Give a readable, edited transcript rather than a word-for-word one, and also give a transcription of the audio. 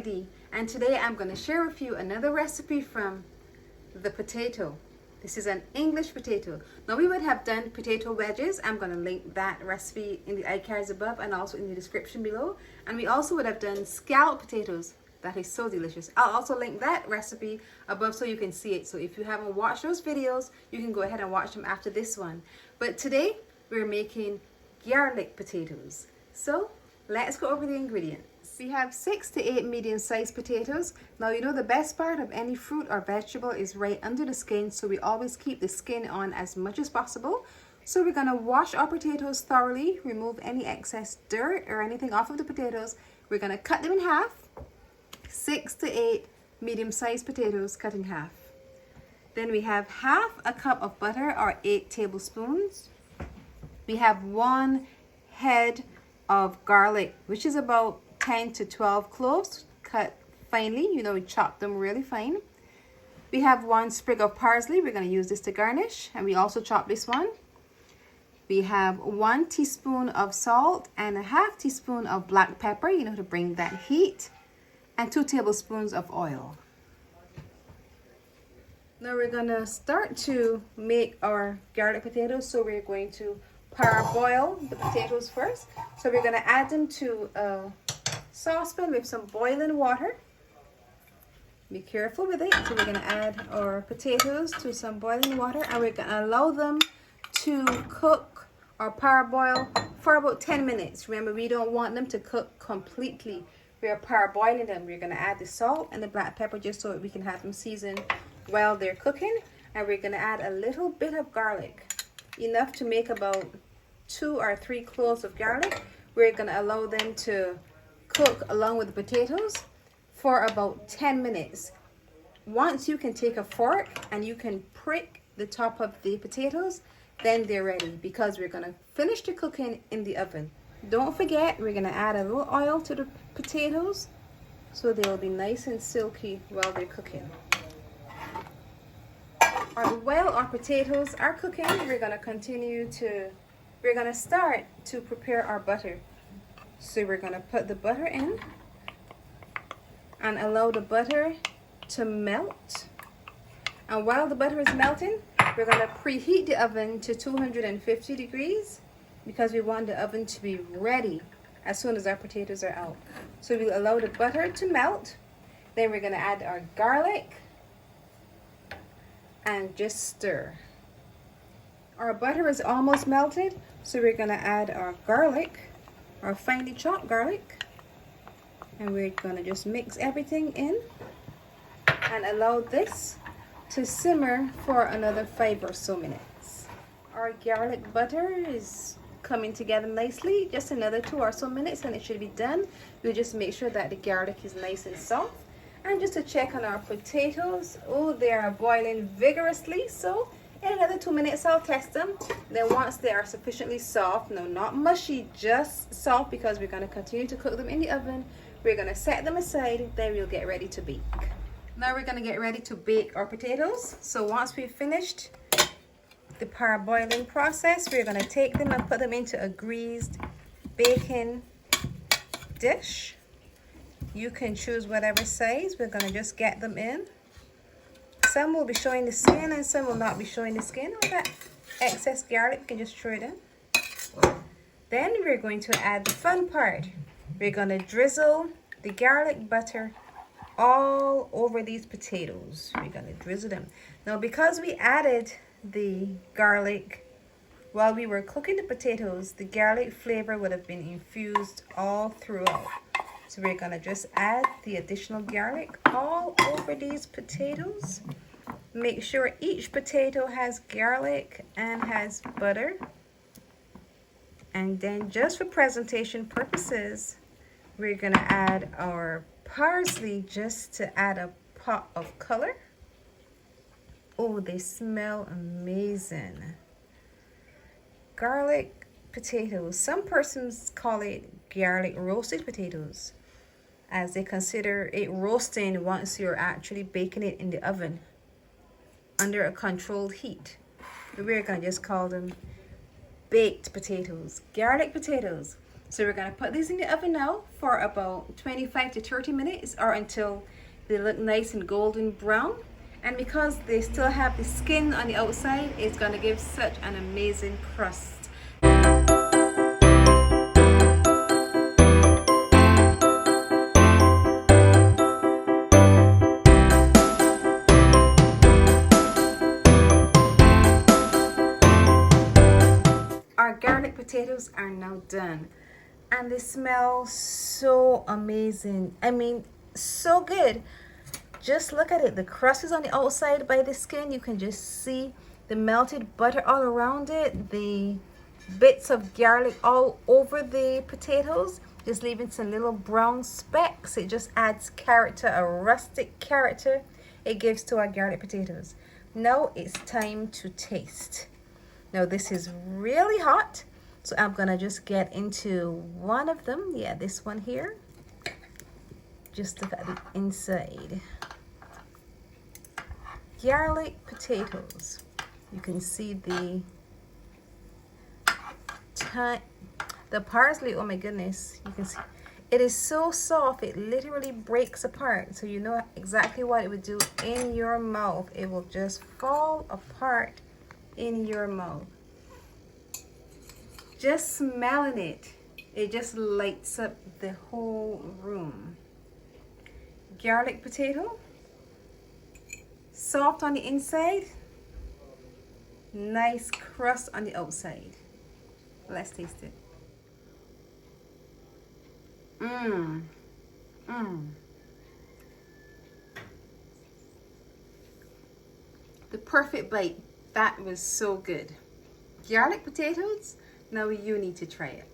Ltd, and today I'm going to share with you another recipe from the potato. This is an English potato. Now we would have done potato wedges. I'm going to link that recipe in the iCards above and also in the description below. And we also would have done scalloped potatoes. That is so delicious. I'll also link that recipe above so you can see it. So if you haven't watched those videos, you can go ahead and watch them after this one. But today we're making garlic potatoes. So let's go over the ingredients. We have 6 to 8 medium-sized potatoes. Now you know the best part of any fruit or vegetable is right under the skin, so we always keep the skin on as much as possible. So we're going to wash our potatoes thoroughly, remove any excess dirt or anything off of the potatoes. We're going to cut them in half. 6 to 8 medium-sized potatoes cut in half. Then we have half a cup of butter or 8 tablespoons. We have 1 head of garlic, which is about 10 to 12 cloves cut finely. You know, we chop them really fine. We have 1 sprig of parsley. We're going to use this to garnish, and we also chop this one. We have 1 teaspoon of salt and a half teaspoon of black pepper, you know, to bring that heat, and 2 tablespoons of oil. Now we're going to start to make our garlic potatoes. So we're going to parboil the potatoes first. So we're going to add them to a saucepan with some boiling water. Be careful with it. So we're going to add our potatoes to some boiling water, and we're going to allow them to cook or parboil for about 10 minutes. Remember, we don't want them to cook completely. We are parboiling them. We're going to add the salt and the black pepper just so we can have them seasoned while they're cooking. And we're going to add a little bit of garlic, enough to make about 2 or 3 cloves of garlic. We're going to allow them to cook along with the potatoes for about 10 minutes. Once you can take a fork and you can prick the top of the potatoes, then they're ready, because we're going to finish the cooking in the oven. Don't forget, we're going to add a little oil to the potatoes so they'll be nice and silky while they're cooking. While our potatoes are cooking, we're going to start to prepare our butter. So we're going to put the butter in and allow the butter to melt. And while the butter is melting, we're going to preheat the oven to 250 degrees because we want the oven to be ready as soon as our potatoes are out. So we'll allow the butter to melt. Then we're going to add our garlic and just stir. Our butter is almost melted, so we're going to add our garlic, our finely chopped garlic, and we're going to just mix everything in and allow this to simmer for another 5 or so minutes. Our garlic butter is coming together nicely. Just another 2 or so minutes and it should be done. We'll just make sure that the garlic is nice and soft. And just to check on our potatoes, oh, they are boiling vigorously. So in another 2 minutes I'll test them. Then once they are sufficiently soft, no, not mushy, just soft, because we're going to continue to cook them in the oven, we're going to set them aside. Then we'll get ready to bake. Now we're going to get ready to bake our potatoes. So once we've finished the parboiling process, we're going to take them and put them into a greased baking dish. You can choose whatever size. We're going to just get them in. Some will be showing the skin and some will not be showing the skin. All that excess garlic, you can just throw it in. Then we're going to add the fun part. We're going to drizzle the garlic butter all over these potatoes. We're going to drizzle them. Now, because we added the garlic while we were cooking the potatoes, the garlic flavor would have been infused all throughout. So we're going to just add the additional garlic all over these potatoes. Make sure each potato has garlic and has butter. And then just for presentation purposes, we're going to add our parsley just to add a pop of color. Oh, they smell amazing. Garlic potatoes. Some persons call it garlic roasted potatoes, as they consider it roasting once you're actually baking it in the oven under a controlled heat. We're going to just call them baked potatoes, garlic potatoes. So we're going to put these in the oven now for about 25 to 30 minutes or until they look nice and golden brown. And because they still have the skin on the outside, it's going to give such an amazing crust. Our garlic potatoes are now done. And they smell so amazing. I mean, so good. Just look at it. The crust is on the outside by the skin. You can just see the melted butter all around it. The bits of garlic all over the potatoes, just leaving some little brown specks. It just adds character, a rustic character it gives to our garlic potatoes. Now it's time to taste. Now this is really hot, so I'm gonna just get into one of them. Yeah, this one here. Just look at the inside. Garlic potatoes. You can see the parsley. Oh my goodness, you can see it is so soft it literally breaks apart, so you know exactly what it would do in your mouth. It will just fall apart in your mouth. Just smelling it, it just lights up the whole room. Garlic potato, soft on the inside, nice crust on the outside. Let's taste it. The perfect bite. That was so good. Garlic potatoes, now you need to try it.